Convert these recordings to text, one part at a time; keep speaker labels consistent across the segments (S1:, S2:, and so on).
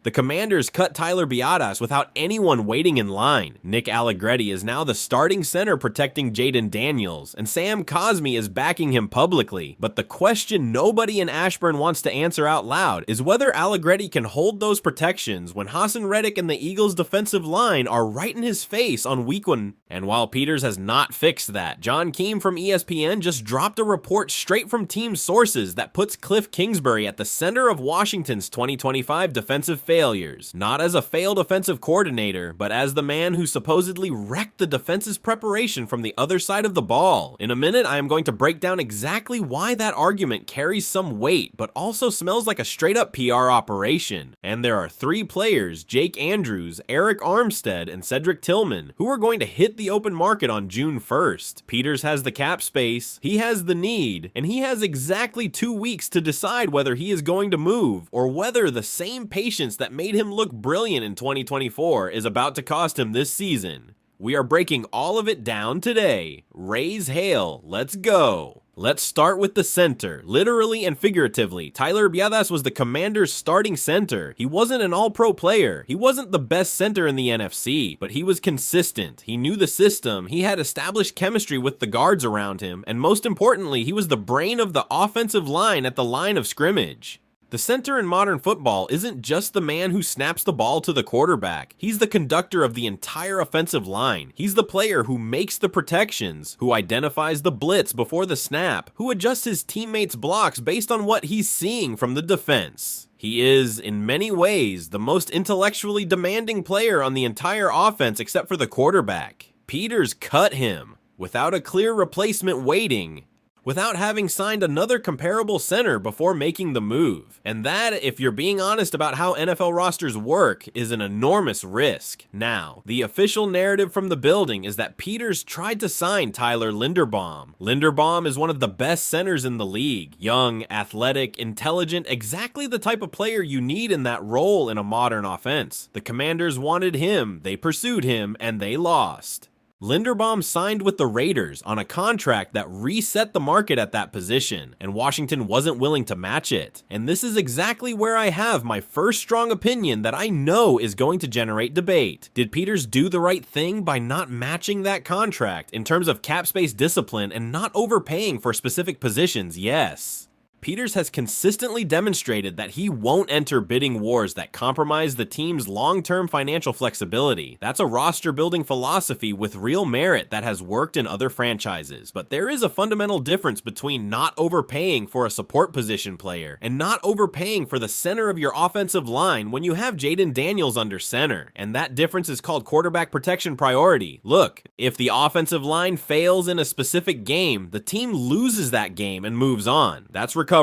S1: The Commanders cut Tyler Biadasz without anyone waiting in line. Nick Allegretti is now the starting center protecting Jaden Daniels, and Sam Cosmi is backing him publicly. But the question nobody in Ashburn wants to answer out loud is whether Allegretti can hold those protections when Hassan Reddick and the Eagles' defensive line are right in his face on week 1. And while Peters has not fixed that, John Keim from ESPN just dropped a report straight from team sources that puts Cliff Kingsbury at the center of Washington's 2025 defensive failures, not as a failed offensive coordinator, but as the man who supposedly wrecked the defense's preparation from the other side of the ball. In a minute, I am going to break down exactly why that argument carries some weight, but also smells like a straight-up PR operation. And there are 3 players, Jake Andrews, Eric Armstead, and Cedric Tillman, who are going to hit the open market on June 1st. Peters has the cap space, he has the need, and he has exactly 2 weeks to decide whether he is going to move, or whether the same patience that made him look brilliant in 2024 is about to cost him this season. We are breaking all of it down today. Raise hail, let's go. Let's start with the center. Literally and figuratively, Tyler Biadasz was the Commanders' starting center. He wasn't an all-pro player. He wasn't the best center in the NFC, but he was consistent. He knew the system. He had established chemistry with the guards around him, and most importantly, he was the brain of the offensive line at the line of scrimmage. The center in modern football isn't just the man who snaps the ball to the quarterback. He's the conductor of the entire offensive line. He's the player who makes the protections, who identifies the blitz before the snap, who adjusts his teammates' blocks based on what he's seeing from the defense. He is, in many ways, the most intellectually demanding player on the entire offense except for the quarterback. Peters cut him without a clear replacement waiting, without having signed another comparable center before making the move. And that, if you're being honest about how NFL rosters work, is an enormous risk. Now, the official narrative from the building is that Peters tried to sign Tyler Linderbaum. Linderbaum is one of the best centers in the league. Young, athletic, intelligent, exactly the type of player you need in that role in a modern offense. The Commanders wanted him, they pursued him, and they lost. Linderbaum signed with the Raiders on a contract that reset the market at that position, and Washington wasn't willing to match it. And this is exactly where I have my first strong opinion that I know is going to generate debate. Did Peters do the right thing by not matching that contract in terms of cap space discipline and not overpaying for specific positions? Yes. Peters has consistently demonstrated that he won't enter bidding wars that compromise the team's long-term financial flexibility. That's a roster-building philosophy with real merit that has worked in other franchises. But there is a fundamental difference between not overpaying for a support position player and not overpaying for the center of your offensive line when you have Jaden Daniels under center. And that difference is called quarterback protection priority. Look, if the offensive line fails in a specific game, the team loses that game and moves on. That's recoverable.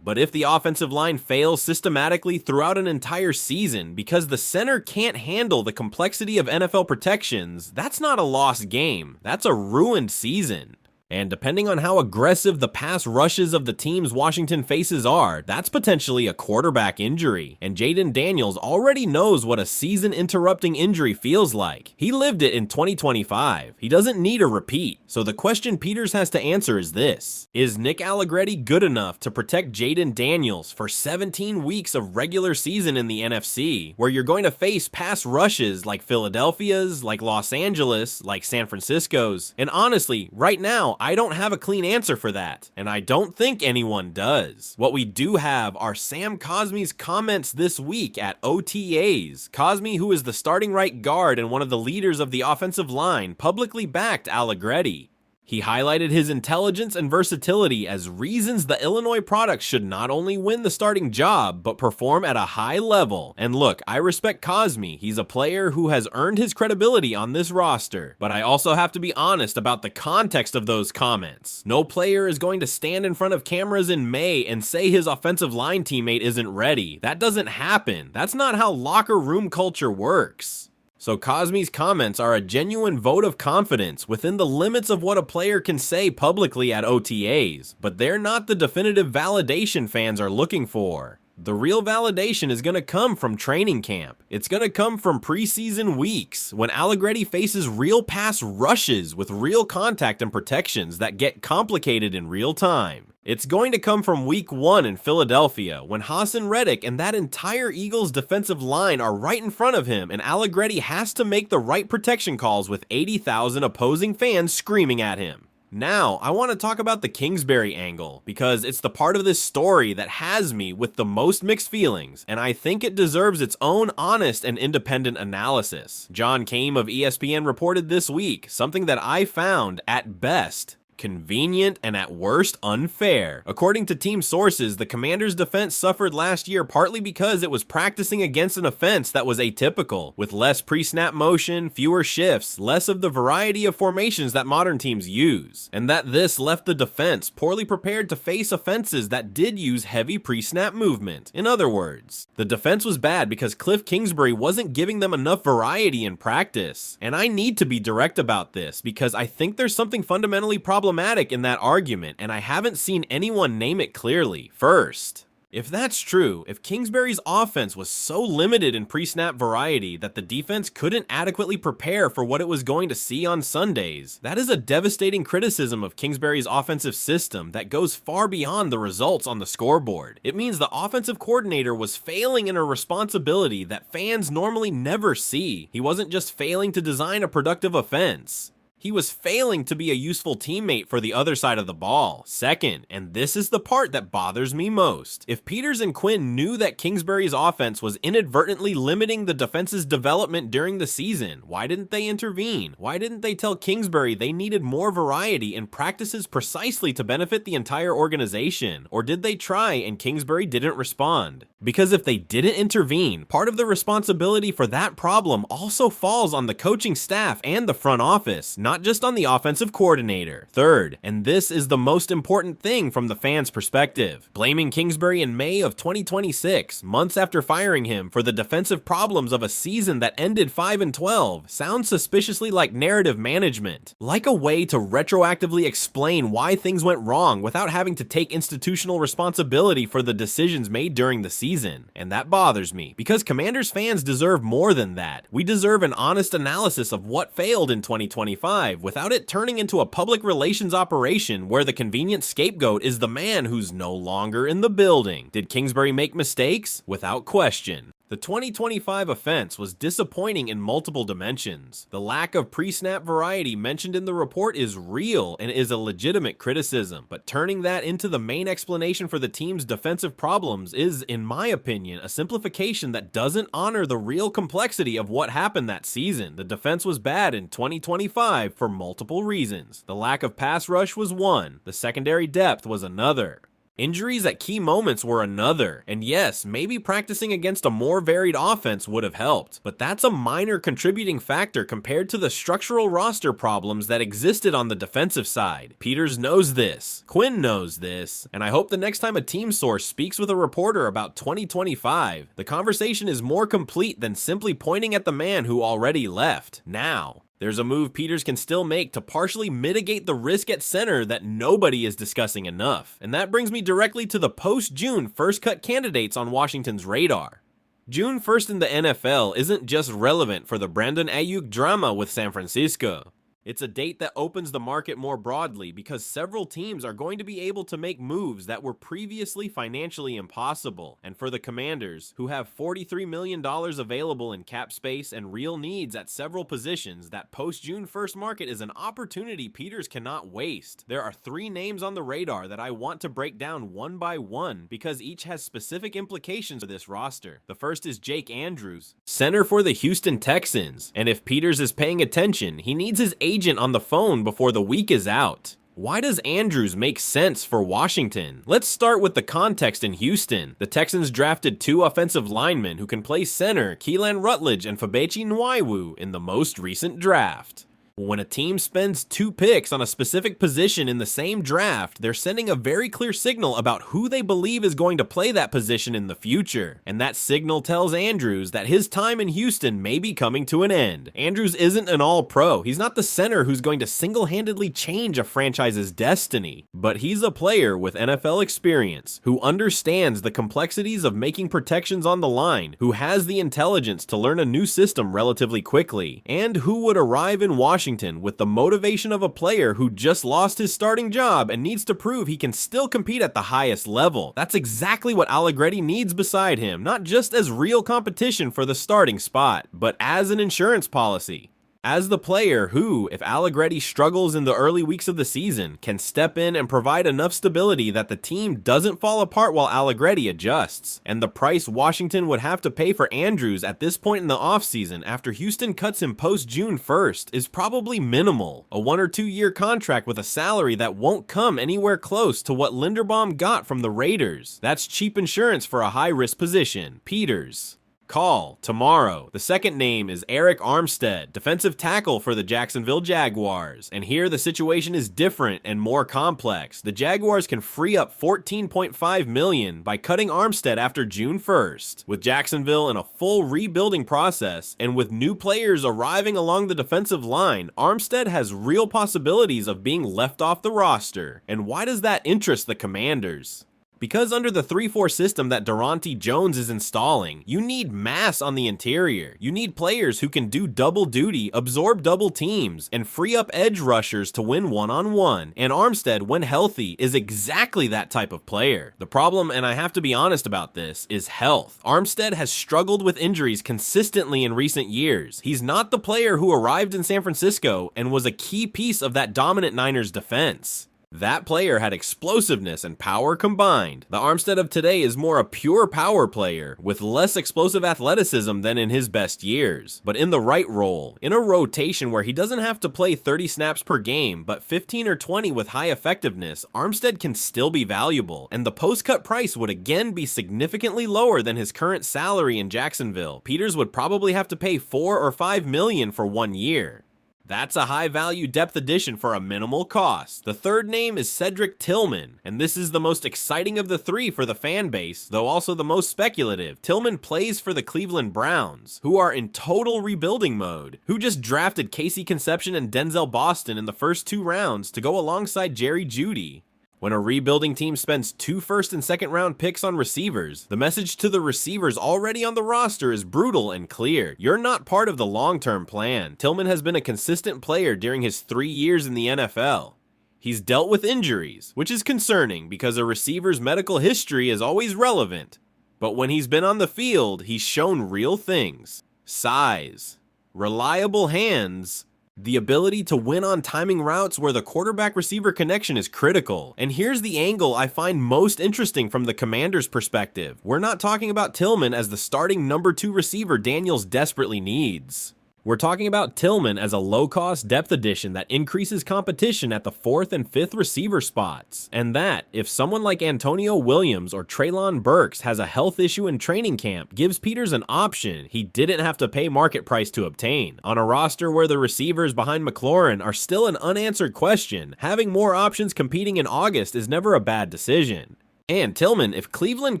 S1: But if the offensive line fails systematically throughout an entire season because the center can't handle the complexity of NFL protections, that's not a lost game. That's a ruined season. And depending on how aggressive the pass rushes of the teams Washington faces are, that's potentially a quarterback injury. And Jaden Daniels already knows what a season-interrupting injury feels like. He lived it in 2025. He doesn't need a repeat. So the question Peters has to answer is this: is Nick Allegretti good enough to protect Jaden Daniels for 17 weeks of regular season in the NFC, where you're going to face pass rushes like Philadelphia's, like Los Angeles, like San Francisco's? And honestly, right now, I don't have a clean answer for that, and I don't think anyone does. What we do have are Sam Cosmi's comments this week at OTAs. Cosmi, who is the starting right guard and one of the leaders of the offensive line, publicly backed Allegretti. He highlighted his intelligence and versatility as reasons the Illinois product should not only win the starting job, but perform at a high level. And look, I respect Cosmi. He's a player who has earned his credibility on this roster. But I also have to be honest about the context of those comments. No player is going to stand in front of cameras in May and say his offensive line teammate isn't ready. That doesn't happen. That's not how locker room culture works. So Cosmi's comments are a genuine vote of confidence within the limits of what a player can say publicly at OTAs, but they're not the definitive validation fans are looking for. The real validation is going to come from training camp. It's going to come from preseason weeks, when Allegretti faces real pass rushes with real contact and protections that get complicated in real time. It's going to come from week 1 in Philadelphia, when Hassan Reddick and that entire Eagles defensive line are right in front of him, and Allegretti has to make the right protection calls with 80,000 opposing fans screaming at him. Now, I want to talk about the Kingsbury angle, because it's the part of this story that has me with the most mixed feelings, and I think it deserves its own honest and independent analysis. John Kame of ESPN reported this week, something that I found, at best, convenient and at worst unfair. According to team sources, the Commanders' defense suffered last year partly because it was practicing against an offense that was atypical, with less pre-snap motion, fewer shifts, less of the variety of formations that modern teams use, and that this left the defense poorly prepared to face offenses that did use heavy pre-snap movement. In other words, the defense was bad because Cliff Kingsbury wasn't giving them enough variety in practice. And I need to be direct about this because I think there's something fundamentally problematic in that argument, and I haven't seen anyone name it clearly. First, if that's true, if Kingsbury's offense was so limited in pre-snap variety that the defense couldn't adequately prepare for what it was going to see on Sundays, that is a devastating criticism of Kingsbury's offensive system that goes far beyond the results on the scoreboard. It means the offensive coordinator was failing in a responsibility that fans normally never see. He wasn't just failing to design a productive offense. He was failing to be a useful teammate for the other side of the ball. Second, and this is the part that bothers me most, if Peters and Quinn knew that Kingsbury's offense was inadvertently limiting the defense's development during the season, why didn't they intervene? Why didn't they tell Kingsbury they needed more variety in practices precisely to benefit the entire organization? Or did they try and Kingsbury didn't respond? Because if they didn't intervene, part of the responsibility for that problem also falls on the coaching staff and the front office, not just on the offensive coordinator. Third, and this is the most important thing from the fans' perspective, blaming Kingsbury in May of 2026, months after firing him, for the defensive problems of a season that ended 5-12 sounds suspiciously like narrative management, like a way to retroactively explain why things went wrong without having to take institutional responsibility for the decisions made during the season. And that bothers me, because Commanders fans deserve more than that. We deserve an honest analysis of what failed in 2025, without it turning into a public relations operation where the convenient scapegoat is the man who's no longer in the building. Did Kingsbury make mistakes? Without question. The 2025 offense was disappointing in multiple dimensions. The lack of pre-snap variety mentioned in the report is real and is a legitimate criticism, but turning that into the main explanation for the team's defensive problems is, in my opinion, a simplification that doesn't honor the real complexity of what happened that season. The defense was bad in 2025 for multiple reasons. The lack of pass rush was one, the secondary depth was another. Injuries at key moments were another, and yes, maybe practicing against a more varied offense would have helped, but that's a minor contributing factor compared to the structural roster problems that existed on the defensive side. Peters knows this, Quinn knows this, and I hope the next time a team source speaks with a reporter about 2025, the conversation is more complete than simply pointing at the man who already left. Now, there's a move Peters can still make to partially mitigate the risk at center that nobody is discussing enough. And that brings me directly to the post-June first cut candidates on Washington's radar. June 1st in the NFL isn't just relevant for the Brandon Ayuk drama with San Francisco. It's a date that opens the market more broadly because several teams are going to be able to make moves that were previously financially impossible. And for the Commanders, who have $43 million available in cap space and real needs at several positions, that post-June 1st market is an opportunity Peters cannot waste. There are 3 names on the radar that I want to break down one by one because each has specific implications for this roster. The first is Jake Andrews, center for the Houston Texans. And if Peters is paying attention, he needs his agent on the phone before the week is out. Why does Andrews make sense for Washington? Let's start with the context in Houston. The Texans drafted 2 offensive linemen who can play center, Keelan Rutledge and Fabechi Nwaiwu, in the most recent draft. When a team spends 2 picks on a specific position in the same draft, they're sending a very clear signal about who they believe is going to play that position in the future. And that signal tells Andrews that his time in Houston may be coming to an end. Andrews isn't an all-pro. He's not the center who's going to single-handedly change a franchise's destiny. But he's a player with NFL experience, who understands the complexities of making protections on the line, who has the intelligence to learn a new system relatively quickly, and who would arrive in Washington Washington with the motivation of a player who just lost his starting job and needs to prove he can still compete at the highest level. That's exactly what Allegretti needs beside him, not just as real competition for the starting spot, but as an insurance policy. As the player who, if Allegretti struggles in the early weeks of the season, can step in and provide enough stability that the team doesn't fall apart while Allegretti adjusts. And the price Washington would have to pay for Andrews at this point in the offseason after Houston cuts him post-June 1st is probably minimal. A 1 or 2 year contract with a salary that won't come anywhere close to what Linderbaum got from the Raiders. That's cheap insurance for a high-risk position. Peters. Call tomorrow. The second name is Eric Armstead, defensive tackle for the Jacksonville Jaguars. And here the situation is different and more complex. The Jaguars can free up $14.5 million by cutting Armstead after June 1st. With Jacksonville in a full rebuilding process and with new players arriving along the defensive line, Armstead has real possibilities of being left off the roster. And why does that interest the Commanders? Because under the 3-4 system that Durante Jones is installing, you need mass on the interior. You need players who can do double duty, absorb double teams, and free up edge rushers to win one-on-one. And Armstead, when healthy, is exactly that type of player. The problem, and I have to be honest about this, is health. Armstead has struggled with injuries consistently in recent years. He's not the player who arrived in San Francisco and was a key piece of that dominant Niners defense. That player had explosiveness and power combined. The Armstead of today is more a pure power player, with less explosive athleticism than in his best years, but in the right role, in a rotation where he doesn't have to play 30 snaps per game, but 15 or 20 with high effectiveness, Armstead can still be valuable, and the post-cut price would again be significantly lower than his current salary in Jacksonville. Peters would probably have to pay $4 or $5 million for 1 year. That's a high-value depth addition for a minimal cost. The third name is Cedric Tillman, and this is the most exciting of the three for the fan base, though also the most speculative. Tillman plays for the Cleveland Browns, who are in total rebuilding mode, who just drafted Casey Conception and Denzel Boston in the first 2 rounds to go alongside Jerry Jeudy. When a rebuilding team spends 2 first and second round picks on receivers, the message to the receivers already on the roster is brutal and clear. You're not part of the long-term plan. Tillman has been a consistent player during his 3 years in the NFL. He's dealt with injuries, which is concerning because a receiver's medical history is always relevant. But when he's been on the field, he's shown real things. Size, reliable hands, the ability to win on timing routes where the quarterback-receiver connection is critical. And here's the angle I find most interesting from the Commanders' perspective. We're not talking about Tillman as the starting number 2 receiver Daniels desperately needs. We're talking about Tillman as a low-cost depth addition that increases competition at the 4th and 5th receiver spots. And that, if someone like Antonio Williams or Treylon Burks has a health issue in training camp, gives Peters an option he didn't have to pay market price to obtain. On a roster where the receivers behind McLaurin are still an unanswered question, having more options competing in August is never a bad decision. And Tillman, if Cleveland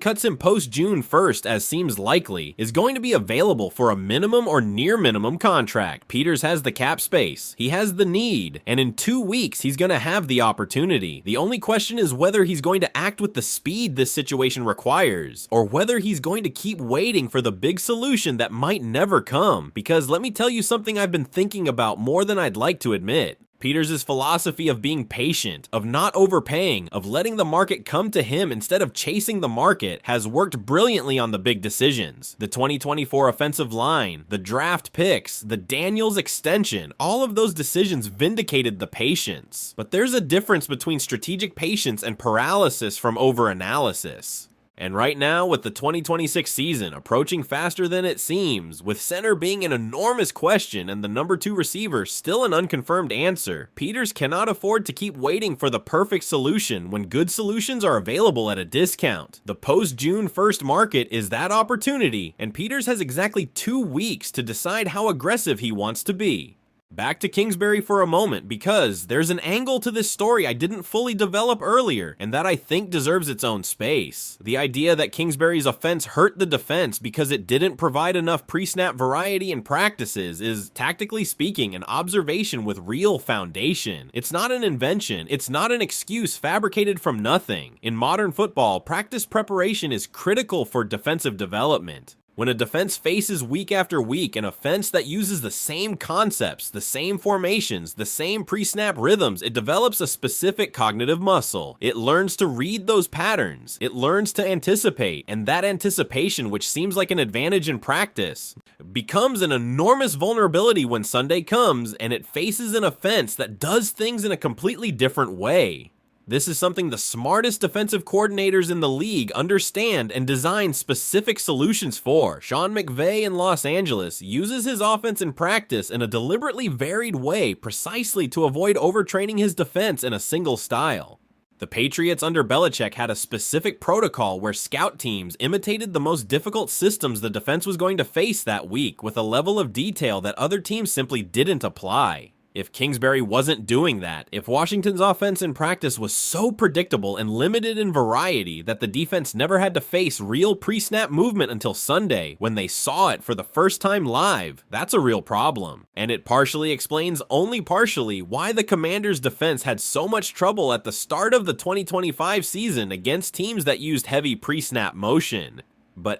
S1: cuts him post-June 1st, as seems likely, is going to be available for a minimum or near minimum contract. Peters has the cap space, he has the need, and in 2 weeks he's going to have the opportunity. The only question is whether he's going to act with the speed this situation requires, or whether he's going to keep waiting for the big solution that might never come. Because let me tell you something I've been thinking about more than I'd like to admit. Peters' philosophy of being patient, of not overpaying, of letting the market come to him instead of chasing the market has worked brilliantly on the big decisions. The 2024 offensive line, the draft picks, the Daniels extension, all of those decisions vindicated the patience. But there's a difference between strategic patience and paralysis from overanalysis. And right now, with the 2026 season approaching faster than it seems, with center being an enormous question and the number 2 receiver still an unconfirmed answer, Peters cannot afford to keep waiting for the perfect solution when good solutions are available at a discount. The post-June 1st market is that opportunity, and Peters has exactly 2 weeks to decide how aggressive he wants to be. Back to Kingsbury for a moment, because there's an angle to this story I didn't fully develop earlier, and that I think deserves its own space. The idea that Kingsbury's offense hurt the defense because it didn't provide enough pre-snap variety in practices is, tactically speaking, an observation with real foundation. It's not an invention, it's not an excuse fabricated from nothing. In modern football, practice preparation is critical for defensive development. When a defense faces week after week an offense that uses the same concepts, the same formations, the same pre-snap rhythms, it develops a specific cognitive muscle. It learns to read those patterns. It learns to anticipate, and that anticipation, which seems like an advantage in practice, becomes an enormous vulnerability when Sunday comes and it faces an offense that does things in a completely different way. This is something the smartest defensive coordinators in the league understand and design specific solutions for. Sean McVay in Los Angeles uses his offense in practice in a deliberately varied way precisely to avoid overtraining his defense in a single style. The Patriots under Belichick had a specific protocol where scout teams imitated the most difficult systems the defense was going to face that week with a level of detail that other teams simply didn't apply. If Kingsbury wasn't doing that, if Washington's offense in practice was so predictable and limited in variety that the defense never had to face real pre-snap movement until Sunday, when they saw it for the first time live, that's a real problem. And it partially explains, only partially, why the Commanders' defense had so much trouble at the start of the 2025 season against teams that used heavy pre-snap motion.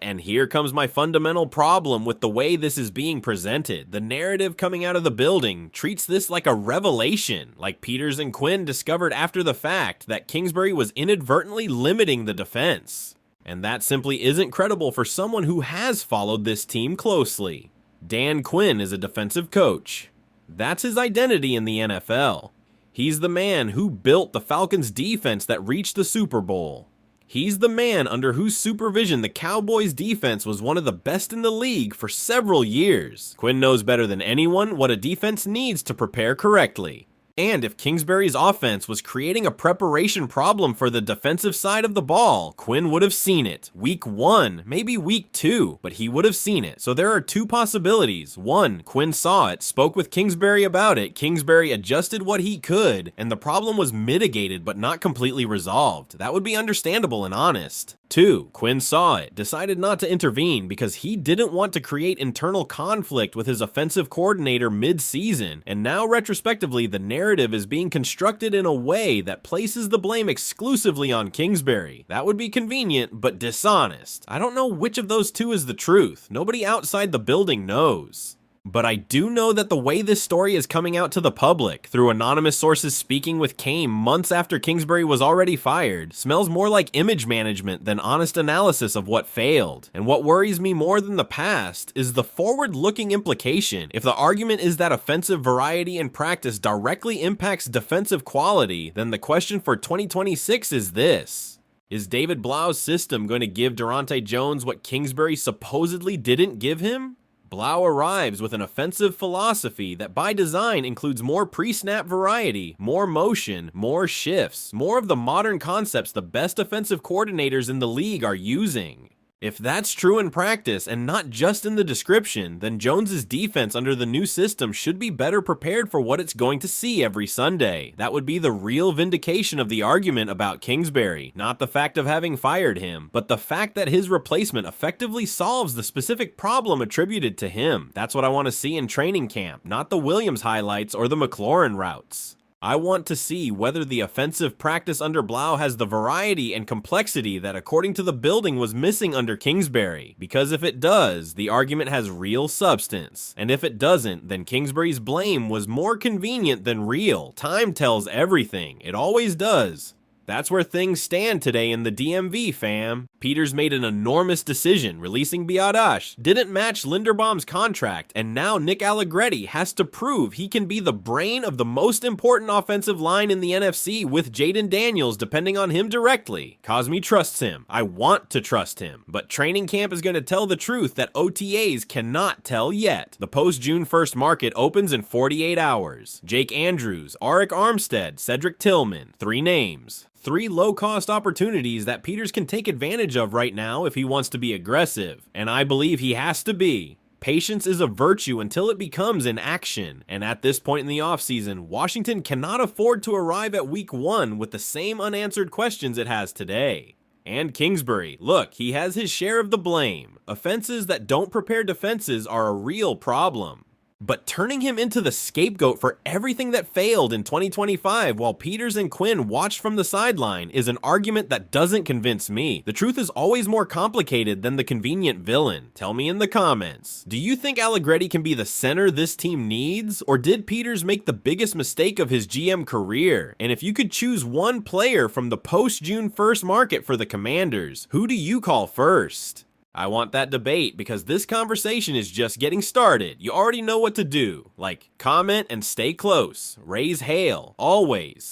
S1: And here comes my fundamental problem with the way this is being presented. The narrative coming out of the building treats this like a revelation, like Peters and Quinn discovered after the fact that Kingsbury was inadvertently limiting the defense. And that simply isn't credible for someone who has followed this team closely. Dan Quinn is a defensive coach. That's his identity in the NFL. He's the man who built the Falcons' defense that reached the Super Bowl. He's the man under whose supervision the Cowboys' defense was one of the best in the league for several years. Quinn knows better than anyone what a defense needs to prepare correctly. And if Kingsbury's offense was creating a preparation problem for the defensive side of the ball, Quinn would have seen it. Week 1, maybe week 2, but he would have seen it. So there are two possibilities. One, Quinn saw it, spoke with Kingsbury about it, Kingsbury adjusted what he could, and the problem was mitigated but not completely resolved. That would be understandable and honest. 2, Quinn saw it, decided not to intervene because he didn't want to create internal conflict with his offensive coordinator mid-season, and now retrospectively the narrative is being constructed in a way that places the blame exclusively on Kingsbury. That would be convenient, but dishonest. I don't know which of those two is the truth. Nobody outside the building knows. But I do know that the way this story is coming out to the public, through anonymous sources speaking with Kame months after Kingsbury was already fired, smells more like image management than honest analysis of what failed. And what worries me more than the past is the forward-looking implication. If the argument is that offensive variety in practice directly impacts defensive quality, then the question for 2026 is this. Is David Blau's system going to give Durante Jones what Kingsbury supposedly didn't give him? Blau arrives with an offensive philosophy that by design includes more pre-snap variety, more motion, more shifts, more of the modern concepts the best offensive coordinators in the league are using. If that's true in practice and not just in the description, then Jones's defense under the new system should be better prepared for what it's going to see every Sunday. That would be the real vindication of the argument about Kingsbury, not the fact of having fired him, but the fact that his replacement effectively solves the specific problem attributed to him. That's what I want to see in training camp, not the Williams highlights or the McLaurin routes. I want to see whether the offensive practice under Blau has the variety and complexity that according to the building was missing under Kingsbury, because if it does, the argument has real substance, and if it doesn't, then Kingsbury's blame was more convenient than real. Time tells everything, it always does. That's where things stand today in the DMV, fam. Peters made an enormous decision, releasing Biadasz, didn't match Linderbaum's contract, and now Nick Allegretti has to prove he can be the brain of the most important offensive line in the NFC with Jaden Daniels depending on him directly. Cosme trusts him. I want to trust him. But training camp is going to tell the truth that OTAs cannot tell yet. The post-June 1st market opens in 48 hours. Jake Andrews, Arik Armstead, Cedric Tillman, 3 names. 3 low-cost opportunities that Peters can take advantage of right now if he wants to be aggressive, and I believe he has to be. Patience is a virtue until it becomes an action, and at this point in the offseason, Washington cannot afford to arrive at week 1 with the same unanswered questions it has today. And Kingsbury, look, he has his share of the blame. Offenses that don't prepare defenses are a real problem. But turning him into the scapegoat for everything that failed in 2025 while Peters and Quinn watched from the sideline is an argument that doesn't convince me. The truth is always more complicated than the convenient villain. Tell me in the comments. Do you think Allegretti can be the center this team needs? Or did Peters make the biggest mistake of his GM career? And if you could choose one player from the post-June 1st market for the Commanders, who do you call first? I want that debate because this conversation is just getting started. You already know what to do. Like, comment and stay close. Raise hail, always.